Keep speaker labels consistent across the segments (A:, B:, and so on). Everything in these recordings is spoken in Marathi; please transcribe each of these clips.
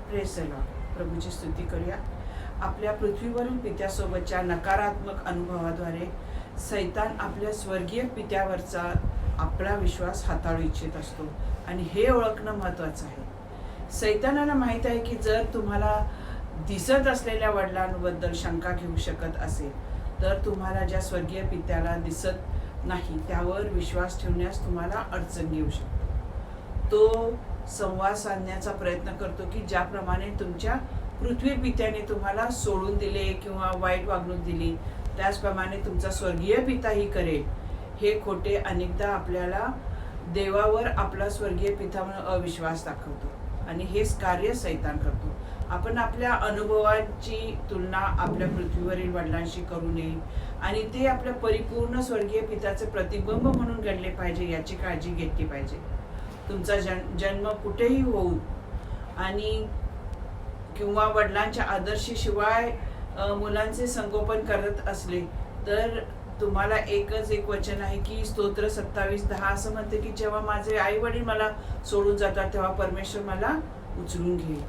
A: Press the Lord. प्रभूची स्तुती करूया. आपल्या पृथ्वीवरील पित्यासोबतच्या नकारात्मक अनुभवाद्वारे सैतान आपल्या स्वर्गीय पित्यावरचा आपला विश्वास हाताळू इच्छित असतो आणि हे ओळखणं महत्त्वाचं आहे. सैतानाला माहीत आहे की जर तुम्हाला दिसत असलेल्या वडिलांबद्दल शंका घेऊ शकत असेल तर तुम्हाला ज्या स्वर्गीय पित्याला दिसत नाही त्यावर विश्वास ठेवण्यास तुम्हाला अडचण येऊ शकते. तो संवाद साधण्याचा प्रयत्न करतो की ज्याप्रमाणे तुमच्या पृथ्वी पित्याने तुम्हाला सोडून दिले किंवा वाईट वागणूक दिली त्याचप्रमाणे तुमचा स्वर्गीय पिताही करेल. हे खोटे अनेकदा आपल्याला देवावर आपला स्वर्गीय पिता म्हणून अविश्वास दाखवतो आणि हेच कार्य सैतान करतो. आपण आपल्या अनुभवाची तुलना आपल्या पृथ्वीवरील वडिलांशी करू नये आणि ते आपल्या परिपूर्ण स्वर्गीय पिताचे प्रतिबिंब म्हणून गणले पाहिजे याची काळजी घेतली पाहिजे. तुमचा जन्म कुठेही होऊ आणि किंवा वडिलांच्या आदर्शीशिवाय मुलांचे संगोपन करत असले तर तुम्हाला एकच एक वचन आहे की स्तोत्र 27:10 असं म्हणते की जेव्हा माझे आई वडील मला सोडून जातात तेव्हा परमेश्वर मला उचलून घेईल.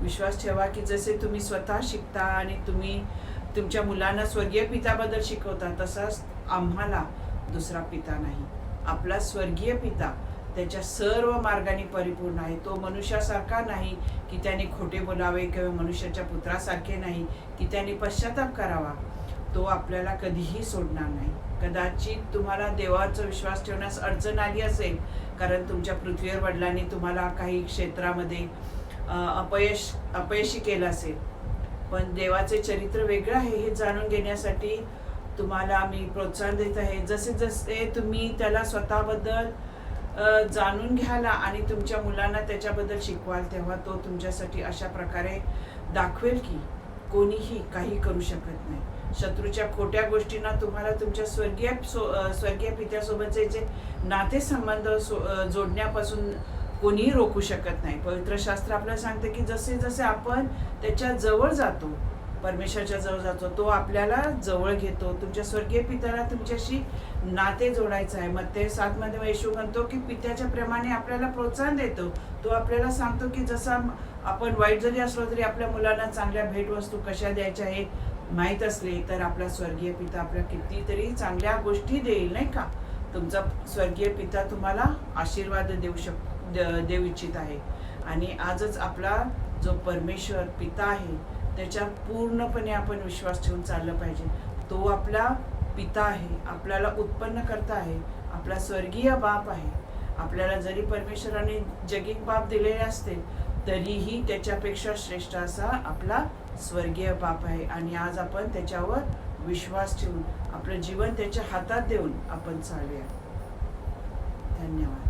A: विश्वास ठेवा की जसे तुम्ही स्वतः शिकता आणि तुम्ही तुमच्या मुलांना स्वर्गीय पिताबद्दल शिकवता तसाच आम्हाला दुसरा पिता नाही. आपला स्वर्गीय पिता त्याच्या सर्व मार्गाने परिपूर्ण आहे. तो मनुष्यासारखा नाही की त्याने खोटे बोलावे किंवा मनुष्याच्या पुत्रासारखे नाही की त्याने पश्चाताप करावा. तो आपल्याला कधीही सोडणार नाही. कदाचित तुम्हाला देवाचा विश्वास ठेवण्यास अडचण आली असेल कारण तुमच्या पृथ्वीवर वडिलांनी तुम्हाला काही क्षेत्रामध्ये अपयशी केलं असेल, पण देवाचे चरित्र वेगळं आहे हे जाणून घेण्यासाठी तुम्हाला मी प्रोत्साहन देत आहे. जसे जसे तुम्ही त्याला स्वतःबद्दल जाणून घ्याला आणि तुमच्या मुलांना त्याच्याबद्दल शिकवाल तेव्हा तो तुमच्यासाठी अशा प्रकारे दाखवेल की कोणीही काही करू शकत नाही. शत्रूच्या खोट्या गोष्टींना तुम्हाला तुमच्या स्वर्गीय पित्यासोबतचे जे नातेसंबंध जोडण्यापासून कोणीही रोखू शकत नाही. पवित्र शास्त्र आपल्याला सांगते की जसे जसे आपण त्याच्या जवळ जातो, परमेश्वराच्या जवळ जातो, तो आपल्याला जवळ घेतो. तुमच्या स्वर्गीय पित्याला तुमच्याशी नाते जोडायचं आहे. मत्ते 7:मध्ये येशू म्हणतो की पित्याच्या प्रेमाने आपल्याला प्रोत्साहन देतो. तो आपल्याला सांगतो की जसा आपण वाईट जरी असलो तरी आपल्या मुलांना चांगल्या भेटवस्तू कशा द्यायच्या हे माहीत असले तर आपला स्वर्गीय पिता आपल्या कितीतरी चांगल्या गोष्टी देईल, नाही का. तुमचा स्वर्गीय पिता तुम्हाला आशीर्वाद देऊ इच्छित आहे आणि आजच आपला जो परमेश्वर पिता आहे त्याच्यावर पूर्णपणे आपण विश्वास ठेवून चाललं पाहिजे. तो आपला पिता आहे, आपल्याला उत्पन्न करता आहे, आपला स्वर्गीय बाप आहे. आपल्याला जरी परमेश्वराने जगिक बाप दिलेले असते तरीही त्याच्यापेक्षा श्रेष्ठ असा आपला स्वर्गीय बाप आहे आणि आज आपण त्याच्यावर विश्वास ठेवून आपलं जीवन त्याच्या हातात देऊन आपण चालूया. धन्यवाद.